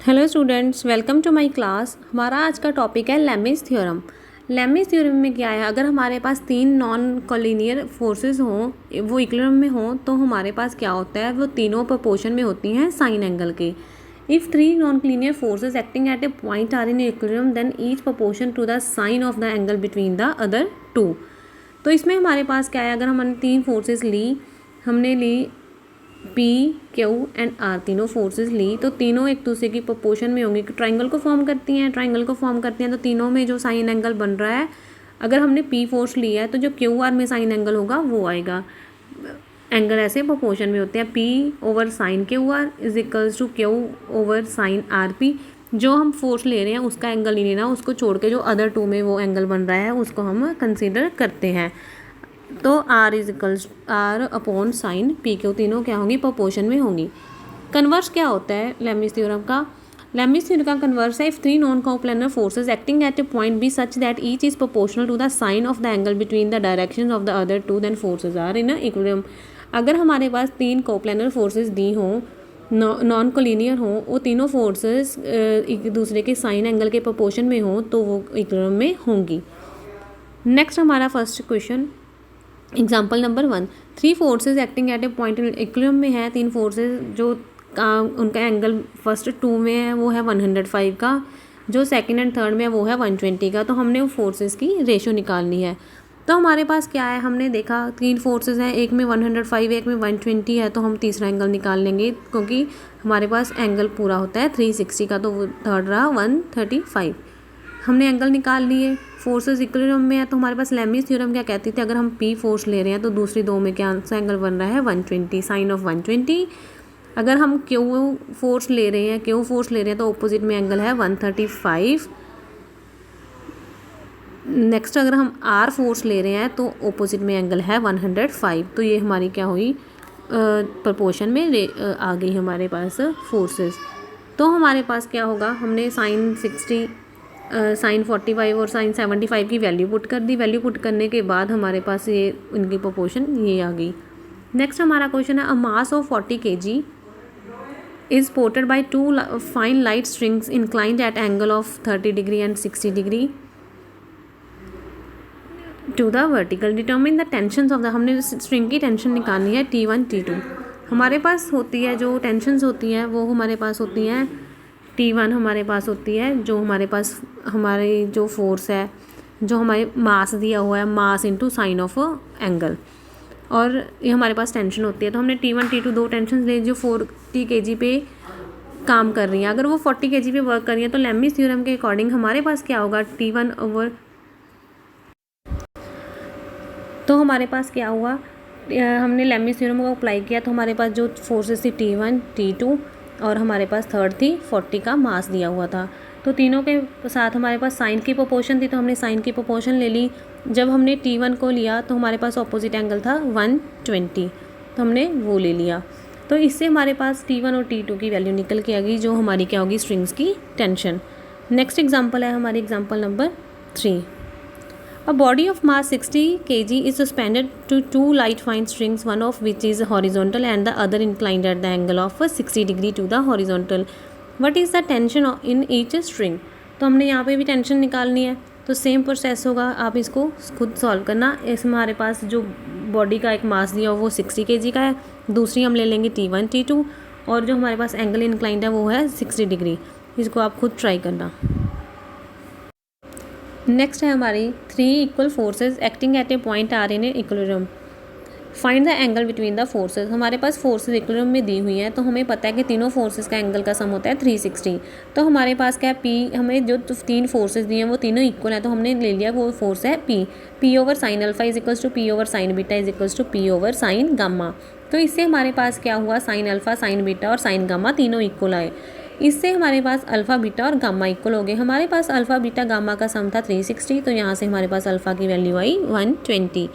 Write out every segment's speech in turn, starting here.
Hello students, welcome to my class. हमारा आज का टॉपिक है लेमिस थ्योरम। लेमिस थ्योरम में क्या है, अगर हमारे पास तीन नॉन कोलिनियर फोर्सेस हों, वो इक्विलिब्रियम में हों, तो हमारे पास क्या होता है, वो तीनों प्रोपोर्शन में होती हैं साइन एंगल के। If three non collinear forces acting at a point are in equilibrium then each proportion to the sine of the angle between the other two. तो इसमें हमारे पास क्या है, अगर हमने तीन फोर्सेस ली, हमने ली P, Q एंड R, तीनों फोर्सेस ली, तो तीनों एक दूसरे की प्रोपोर्शन में होंगी, ट्राइंगल को फॉर्म करती हैं। तो तीनों में जो साइन एंगल बन रहा है, अगर हमने P फोर्स लिया है तो जो QR में साइन एंगल होगा वो आएगा। एंगल ऐसे प्रोपोर्शन में होते हैं, P over sine QR is equals to Q over sine RP। जो हम फोर्स ले रहे हैं उसका एंगल नहीं लेना, उसको छोड़ के जो अदर टू में वो एंगल बन रहा है उसको हम कंसिडर करते हैं। तो R is equals R upon sine PQ, तीनों क्या होंगी, प्रोपोर्शन में होंगी। कन्वर्स क्या होता है लेमिस थ्योरम का? लेमिस थ्योरम का कन्वर्स है, if three non coplanar forces acting at a point be such that each is proportional to the sine of the angle between the direction of the other two, then forces are in equilibrium. अगर हमारे पास तीन coplanar forces दी हों, non collinear हों, वो तीनों forces एक दूसरे के साइन एंगल के प्रोपोर्शन में हों, तो वो इक्विलिब्रियम में होंगी। नेक्स्ट हमारा first question, example number 1, three forces acting at a point equilibrium में है तीन फोर्सेज, जो उनका एंगल फर्स्ट टू में है वो है 105 का, जो सेकंड एंड थर्ड में है वो है 120 का। तो हमने वो फोर्सेज की रेशो निकालनी है। तो हमारे पास क्या है, हमने देखा तीन फोर्सेज हैं, एक में 105 एक में 120 है, तो हम तीसरा एंगल निकाल लेंगे क्योंकि हमारे पास एंगल पूरा होता है 360 का, तो वो थर्ड रहा 135। हमने एंगल निकाल लिए, फोर्सेस इक्विलिब्रियम में है, तो हमारे पास लेमिस थ्योरम क्या कहती थी, अगर हम P फोर्स ले रहे हैं तो दूसरी दो में क्या एंगल बन रहा है 120, साइन ऑफ 120। अगर हम Q फोर्स ले रहे हैं तो ऑपोजिट में एंगल है 135। नेक्स्ट अगर हम R फोर्स ले रहे हैं तो ऑपोजिट में एंगल है 105। तो ये हमारी क्या हुई, प्रोपोर्शन में आ गई हमारे पास फोर्सेस। तो हमारे पास क्या होगा, हमने साइन 60 साइन 45 और साइन 75 की वैल्यू पुट कर दी। वैल्यू पुट करने के बाद हमारे पास ये इनकी प्रोपोर्शन ये आ गई। नेक्स्ट हमारा क्वेश्चन है, a mass of 40 kg is supported by two fine light strings inclined at angle of 30 degree and 60 degree to the vertical. Determine the tensions of the, हमने स्ट्रिंग की टेंशन निकालनी है T1 T2। हमारे पास होती है जो tensions होती हैं वो हमारे पास होती हैं T1 हमारे पास होती है, जो हमारे पास हमारी जो फोर्स है, जो हमारे मास दिया हुआ है, mass into sine of angle, और ये हमारे पास टेंशन होती है। तो हमने T1 T2 दो टेंशन ले जो 40 kg पे काम कर रही हैं। अगर वो 40 kg पे वर्क कर रही है तो लेमिस थ्योरम के अकॉर्डिंग हमारे पास क्या होगा, T1 ओवर, तो हमारे पास क्या हुआ, हमने लेमिस थ्योरम को अप्लाई किया तो हमारे पास जो फोर्सेस थी T1 T2 और हमारे पास थर्ड थी 40 का मास दिया हुआ था। तो तीनों के साथ हमारे पास साइन की प्रोपोर्शन थी, तो हमने साइन की प्रोपोर्शन ले ली। जब हमने T1 को लिया तो हमारे पास ऑपोजिट एंगल था 120, तो हमने वो ले लिया। तो इससे हमारे पास T1 और T2 की वैल्यू निकल के आ गई, जो हमारी क्या होगी, स्ट्रिंग्स की टेंशन। नेक्स्ट एग्जाम्पल है हमारी example number 3, A body of mass 60 kg is suspended to two light fine strings, one of which is horizontal and the other inclined at the angle of 60 degree to the horizontal. What is the tension in each string? तो हमने यहाँ पे भी tension निकालनी है, तो same process होगा, आप इसको खुद सॉल्व करना। इसमें हमारे पास जो बॉडी का एक मास दिया हो वो 60 kg का है, दूसरी हम ले लेंगे T1 T2, और जो हमारे पास एंगल इंक्लाइंड है वो है 60 डिग्री। इसको आप खुद ट्राई करना। नेक्स्ट है हमारी three equal forces acting at a point are in a equilibrium, find the angle between the forces. हमारे पास फोर्सेज इक्विलिब्रियम में दी हुई हैं, तो हमें पता है कि तीनों फोर्सेज का एंगल का सम होता है 360। तो हमारे पास क्या है, P, हमें जो तीन फोर्सेज दिए हैं वो तीनों इक्वल है, तो हमने ले लिया वो फोर्स है P over sine alpha is equals to P over sine beta is equals to P over sine gamma. तो इससे हमारे पास क्या हुआ, साइन अल्फा साइन बीटा और साइन गामा तीनों इक्वल आए। इससे हमारे पास अल्फ़ा बीटा और गामा इक्वल हो गए। हमारे पास अल्फ़ा बीटा गामा का सम था 360, तो यहाँ से हमारे पास अल्फ़ा की वैल्यू आई 120।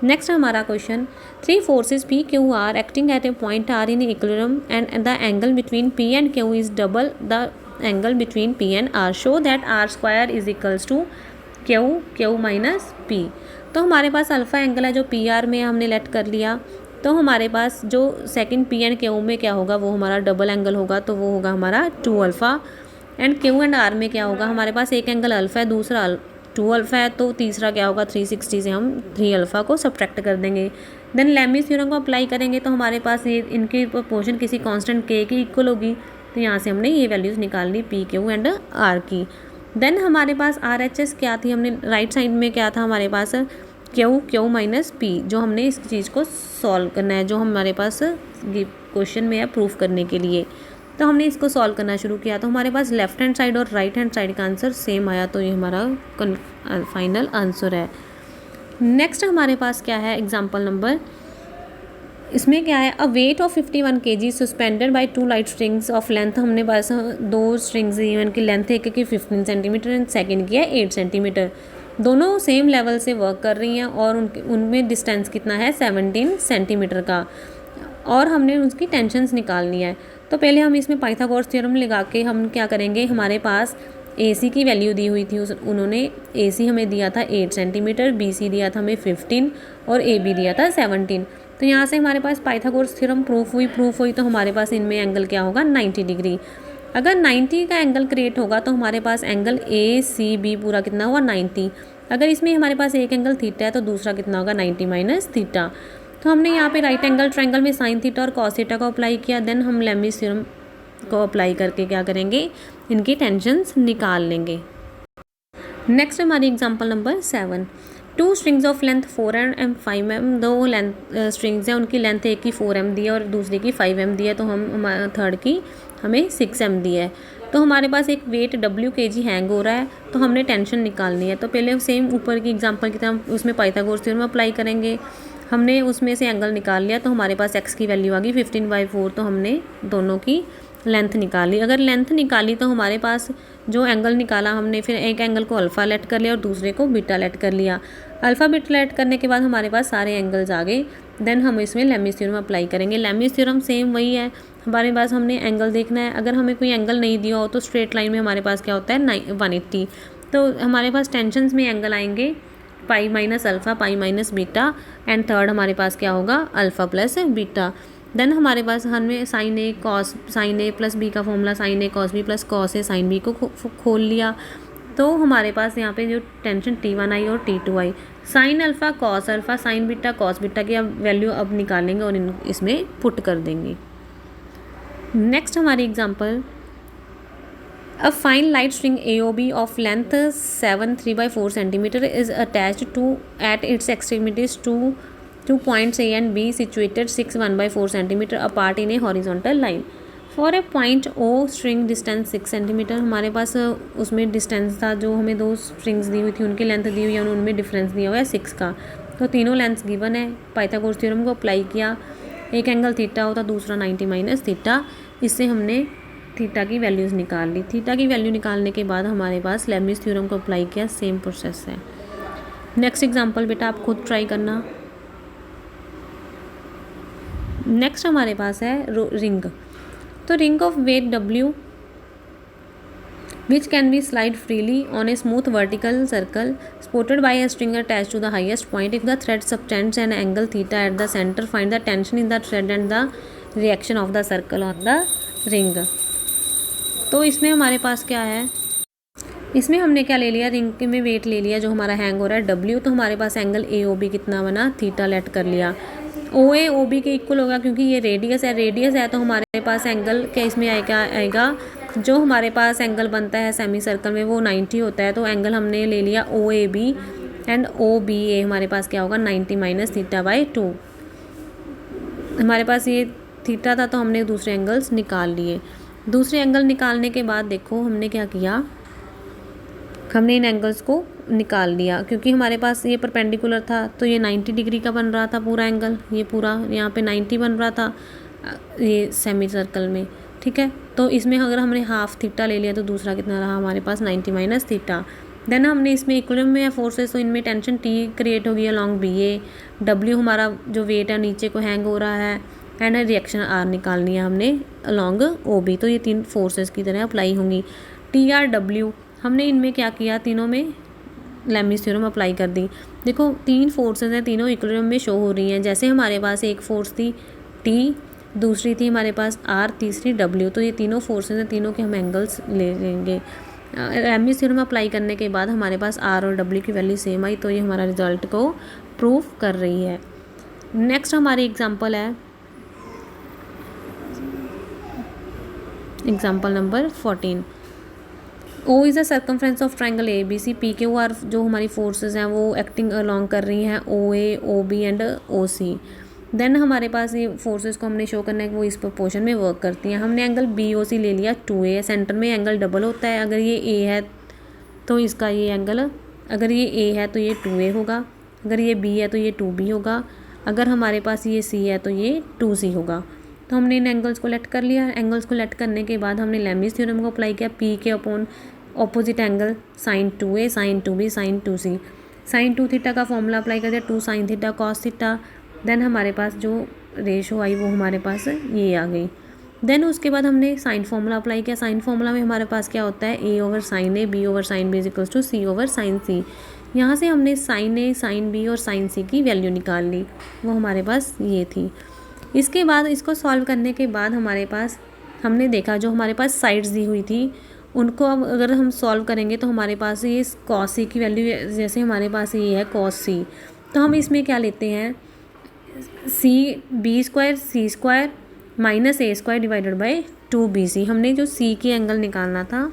नेक्स्ट हमारा question, three forces P Q are acting at a point are in equilibrium and the angle between P and Q is double the angle between P and R, show that R square is equals to Q minus P। तो हमारे पास alpha angle है जो PR में हमने late कर लिया, तो हमारे पास जो सेकंड पी एंड क्यू में क्या होगा, वो हमारा डबल एंगल होगा, तो वो होगा हमारा 2 alpha. And Q and R में क्या होगा, हमारे पास एक एंगल अल्फ़ा है, दूसरा 2 अल्फ़ा है, तो तीसरा क्या होगा 360 से हम 3 अल्फ़ा को सब्ट्रैक्ट कर देंगे। देन लेमिस थ्योरम को अप्लाई करेंगे तो हमारे पास ये इनकी प्रोपोर्शन किसी कांस्टेंट के की इक्वल होगी, तो यहाँ से हमने ये वैल्यूज़ निकाल ली पी क्यू एंड आर की। देन हमारे पास आर एच एस क्या थी, हमने राइट साइड में क्या था हमारे पास क्यू माइनस पी, जो हमने इस चीज़ को सॉल्व करना है, जो हमारे पास क्वेश्चन में है प्रूफ करने के लिए। तो हमने इसको सॉल्व करना शुरू किया, तो हमारे पास लेफ्ट हैंड साइड और राइट हैंड साइड का आंसर सेम आया, तो ये हमारा फाइनल आंसर है। नेक्स्ट हमारे पास क्या है एग्जाम्पल नंबर, इसमें क्या है, a weight of 51 kg suspended by 2 light strings of length, हमने बस 2 स्ट्रिंग्स दी हैं, इनकी लेंथ एक की 15 सेंटीमीटर एंड सेकेंड की है 8 सेंटीमीटर। दोनों सेम लेवल से वर्क कर रही हैं और उनमें डिस्टेंस कितना है 17 सेंटीमीटर का, और हमने उसकी टेंशन्स निकालनी है। तो पहले हम इसमें पाइथागोरस थ्योरम लगा के हम क्या करेंगे, हमारे पास AC की वैल्यू दी हुई थी, उन्होंने AC हमें दिया था 8 सेंटीमीटर, BC दिया था हमें 15 और AB दिया था 17। तो यहाँ से हमारे पास पाइथागोरस थ्योरम प्रूफ हुई तो हमारे पास इनमें एंगल क्या होगा 90 डिग्री। अगर 90 का एंगल क्रिएट होगा तो हमारे पास एंगल ACB पूरा कितना हुआ 90। अगर इसमें हमारे पास एक एंगल थीटा है तो दूसरा कितना होगा 90 माइनस थीटा। तो हमने यहाँ पे राइट एंगल ट्रायंगल में साइन थीटा और कॉस थीटा को अप्लाई किया। देन हम लेमिस थ्योरम को अप्लाई करके क्या करेंगे, इनकी टेंशन्स निकाल लेंगे। नेक्स्ट हमारी example number 7, 2 strings of length 4 and 5 m, दो लेंथ स्ट्रिंग्स हैं, उनकी लेंथ एक की 4 एम दी है और दूसरी की 5 एम दी है, तो हम थर्ड की हमें 6 एम दी है। तो हमारे पास एक वेट W kg हैंग हो रहा है, तो हमने टेंशन निकालनी है। तो पहले सेम ऊपर की एग्जांपल की तरह उसमें पाइथागोरस थ्योरम अप्लाई करेंगे। हमने उसमें से एंगल निकाल लिया, तो हमारे पास x की वैल्यू आ गई 15/4, तो हमने दोनों की लेंथ निकाली। अगर लेंथ निकाली तो हमारे पास जो एंगल निकाला हमने, फिर एक एंगल को अल्फ़ा लेट कर लिया और दूसरे को बीटा लेट कर लिया। अल्फ़ा बीटा लेट करने के बाद हमारे पास सारे एंगल्स आ गए। देन हम इसमें लेमिस थ्योरम अप्लाई करेंगे। लेमिस थ्योरम सेम वही है, हमारे पास हमने एंगल देखना है। अगर हमें कोई एंगल नहीं दिया हो तो स्ट्रेट लाइन में हमारे पास क्या होता है 180। तो हमारे पास टेंशन्स में एंगल आएंगे pi minus alpha, pi minus beta, and third हमारे पास क्या होगा अल्फ़ा प्लस बीटा। देन हमारे पास हमें साइन ए प्लस बी का formula sine A cos B plus cos A sine B को खोल लिया। तो हमारे पास यहाँ पे जो टेंशन T1 आई और T2 आई, sine alpha cos alpha sine beta cos beta की अब वैल्यू अब निकालेंगे और इसमें पुट कर देंगे। नेक्स्ट हमारी example, A fine light string AOB of length 7 3/4 centimeter is attached to at its extremities two points A and B situated 6 1/4 centimeter apart in a horizontal line. For a point O string distance 6 centimeter, हमारे पास उसमें distance था, जो हमें दो strings दी हुई थी उनकी length दी हुई है, उनमें डिफरेंस दिया हुआ है 6 का। तो तीनों लेंथ्स गिवन है, पाइथागोरस थ्योरम को अप्लाई किया। एक एंगल थीटा होता, दूसरा 90 माइनस थीटा, इससे हमने थीटा की वैल्यूज़ निकाल ली। थीटा की वैल्यू निकालने के बाद हमारे पास लेमिस थ्योरम को अप्लाई किया, सेम प्रोसेस है। नेक्स्ट एग्जांपल बेटा आप खुद ट्राई करना। नेक्स्ट हमारे पास है रिंग। तो ring of weight W which can be slide freely on a smooth vertical circle supported by a string attached to the highest point. If the thread subtends an angle theta at the center, find the tension in the thread and the reaction of the circle on the ring. तो इसमें हमारे पास क्या है, इसमें हमने क्या ले लिया, रिंग में वेट ले लिया जो हमारा हैंग हो रहा है W। तो हमारे पास एंगल AOB कितना बना, थीटा लेट कर लिया। OA OB के इक्वल होगा क्योंकि ये रेडियस है, तो हमारे पास एंगल क्या इसमें आएगा, जो हमारे पास एंगल बनता है सेमी सर्कल में वो 90 होता है। तो एंगल हमने ले लिया OAB एंड OBA, हमारे पास क्या होगा 90 माइनस थीटा बाई 2। हमारे पास ये थीटा था तो हमने दूसरे एंगल्स निकाल लिए। दूसरे एंगल निकालने के बाद देखो हमने क्या किया, हमने इन एंगल्स को निकाल लिया क्योंकि हमारे पास ये परपेंडिकुलर था, तो ये 90 डिग्री का बन रहा था पूरा एंगल, ये पूरा यहाँ पे 90 बन रहा था ये सेमी सर्कल में, ठीक है। तो इसमें अगर हमने हाफ थीटा ले लिया तो दूसरा कितना रहा हमारे पास 90 माइनस थीटा। देन हमने इसमें इक्विलिब्रियम में है फोर्सेस, तो इनमें टेंशन T क्रिएट होगी अलॉन्ग BA। W हमारा जो वेट है नीचे को हैंग हो रहा है, एंड रिएक्शन R निकालनी है हमने अलॉन्ग OB। तो ये तीन फोर्सेस की तरह अप्लाई होंगी। TR W हमने इनमें क्या किया, तीनों में लेमिस थ्योरम अप्लाई कर दी। देखो 3 फोर्सेस हैं, तीनों इक्विलिब्रियम में शो हो रही हैं। जैसे हमारे पास एक फोर्स थी T, दूसरी थी हमारे पास R, तीसरी W, तो ये तीनों फोर्सेस हैं, तीनों के हम एंगल्स ले लेंगे। लेमिस थ्योरम अप्लाई करने के बाद हमारे पास R और W की वैल्यू सेम आई, तो ये हमारा रिजल्ट को प्रूव कर रही है। नेक्स्ट हमारी एग्जांपल है example number 14। O is a circumference of triangle ABC, PQR जो हमारी फोर्सेस हैं वो एक्टिंग अलोंग कर रही हैं OA, OB and OC। Then हमारे पास ये फोर्सेस को हमने शो करना है कि वो इस प्रोपोर्शन में वर्क करती हैं। हमने एंगल BOC ले लिया 2A, सेंटर में एंगल डबल होता है। अगर ये A है तो इसका ये एंगल, अगर ये A है तो ये 2A होगा, अगर ये B है तो ये 2B होगा, अगर हमारे पास ये C है तो ये 2C होगा। तो हमने इन एंगल्स को लेट कर लिया। एंगल्स को लेट करने के बाद हमने लेमिस थ्योरम को अप्लाई किया। P के upon opposite angle sin 2A, sin 2B, sin 2C। sin 2 theta का फॉर्मूला अप्लाई कर दिया, 2 sin theta cos theta. Then हमारे पास जो रेशो आई वो हमारे पास ये आ गई। देन उसके बाद हमने साइन फार्मूला अप्लाई किया। साइन फार्मूला में हमारे पास क्या होता है, A over sine A, B over sine B is equals to C over sine C। यहाँ से हमने साइन A, साइन B और साइन C की वैल्यू निकाल ली, वो हमारे पास ये थी। इसके बाद इसको सॉल्व करने के बाद हमारे पास हमने देखा जो हमारे पास साइड्स दी हुई थी उनको अब अगर हम सॉल्व करेंगे तो हमारे पास ये cos C की वैल्यू, जैसे हमारे पास ये है cos C, तो हम इसमें क्या लेते हैं B square C square minus A square divided by 2BC। हमने जो C की एंगल निकालना था,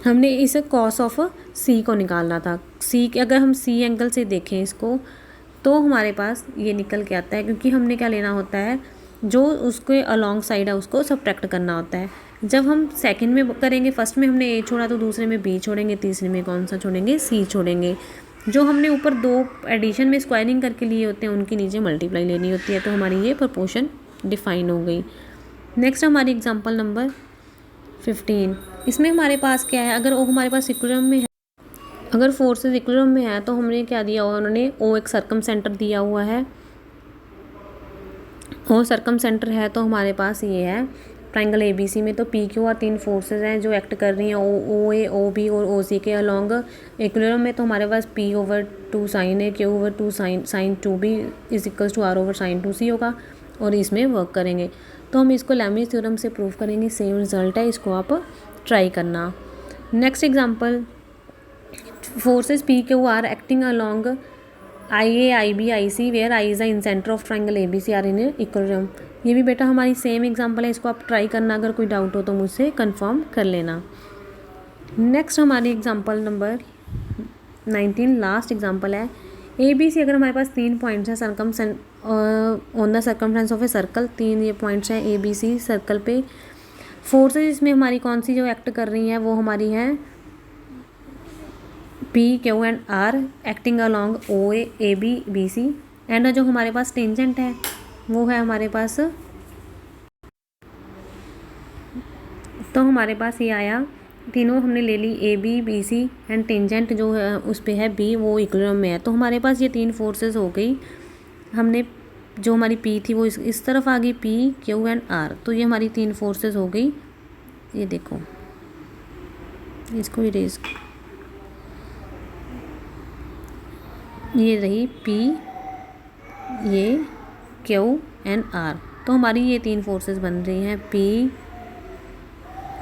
हमने इस cos ऑफ C को निकालना था। C के अगर हम C एंगल से देखें इसको तो हमारे पास ये निकल के आता है, क्योंकि हमने क्या लेना होता है, जो उसके अलॉन्ग साइड है उसको सब्ट्रैक्ट करना होता है। जब हम सेकंड में करेंगे, फर्स्ट में हमने A छोड़ा तो दूसरे में B छोड़ेंगे, तीसरे में कौन सा छोड़ेंगे, C छोड़ेंगे। जो हमने ऊपर 2 एडिशन में स्क्वायरिंग करके लिए होते हैं उनकी नीचे मल्टीप्लाई लेनी होती है, तो हमारी ये प्रोपोर्शन डिफाइन हो गई। नेक्स्ट हमारी एग्जांपल नंबर 15। इसमें हमारे पास क्या है, अगर O हमारे पास इक्विलिब्रियम में है, अगर फोर्सेस इक्विलिब्रियम में है तो हमने क्या दिया हुआ, उन्होंने O एक सर्कम सेंटर दिया हुआ है। O सर्कम सेंटर है तो हमारे पास ये है ट्राइंगल ABC में, तो PQR 3 फोर्सेस हैं जो एक्ट कर रही हैं OA, OB और OC के अलॉन्ग इक्विलिब्रियम में। तो हमारे पास P over 2 sine A, Q over 2 sine 2B is equals to R over sine 2C होगा, और इसमें वर्क करेंगे। तो हम इसको लेमिस थ्योरम से प्रूव करेंगे, सेम रिजल्ट है, इसको आप ट्राई करना। Next example, forces PQR acting along IA, IB, IC where I is the incentre of triangle ABC are in equilibrium. ये भी बेटा हमारी सेम एग्जांपल है, इसको आप ट्राई करना। अगर कोई डाउट हो तो मुझसे कंफर्म कर लेना। नेक्स्ट हमारी एग्जांपल नंबर 19, लास्ट एग्जांपल है ABC। अगर हमारे पास 3 पॉइंट्स हैं circum on the circumference of a circle, 3 ये पॉइंट्स हैं ABC सर्कल पे। फोर्सेज इसमें हमारी कौन सी जो एक्ट कर रही हैं वो हमारी हैं P, Q and R acting along OA, AB, BC। And जो हमारे पास टेंजेंट है वो है हमारे पास, तो हमारे पास ये आया, तीनों हमने ले ली AB, BC एंड टेंजेंट जो है उस पे है B, वो इक्विलिब्रियम में है। तो हमारे पास ये 3 फोर्सेस हो गई। हमने जो हमारी P थी वो इस तरफ आ गई, P, Q एंड R, तो ये हमारी 3 फोर्सेस हो गई। ये देखो, इसको इरेज, ये रही P, ये Q एंड R, तो हमारी ये 3 फोर्सेस बन रही हैं P,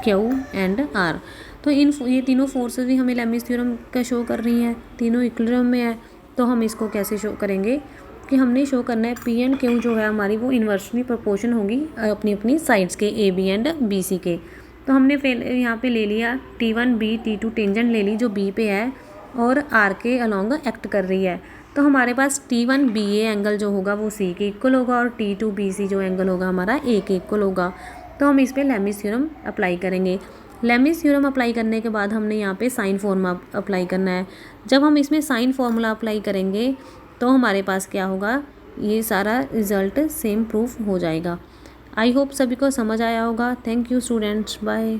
Q एंड R। तो ये तीनों फोर्सेस भी हमें लेमिस थ्योरम का शो कर रही हैं, तीनों इक्विलिब्रियम में है। तो हम इसको कैसे शो करेंगे कि हमने शो करना है P एंड Q जो है हमारी वो इन्वर्सली प्रोपोर्शन होगी अपनी अपनी साइड्स के AB एंड BC के। तो हमने यहाँ पे ले लिया T1B, T2 टेंजेंट ले ली जो B पे है और R के अलॉन्ग एक्ट कर रही है। तो हमारे पास T1BA एंगल जो होगा वो C के इक्वल होगा, और T2BC जो एंगल होगा हमारा A के इक्वल होगा। तो हम इस पर लेमिस थ्योरम अप्लाई करेंगे। लेमिस थ्योरम अप्लाई करने के बाद हमने यहाँ पे साइन फार्मूला अप्लाई करना है। जब हम इसमें साइन फार्मूला अप्लाई करेंगे तो हमारे पास क्या होगा, ये सारा रिज़ल्ट सेम प्रूफ हो जाएगा। आई होप सभी को समझ आया होगा। Thank you students, bye.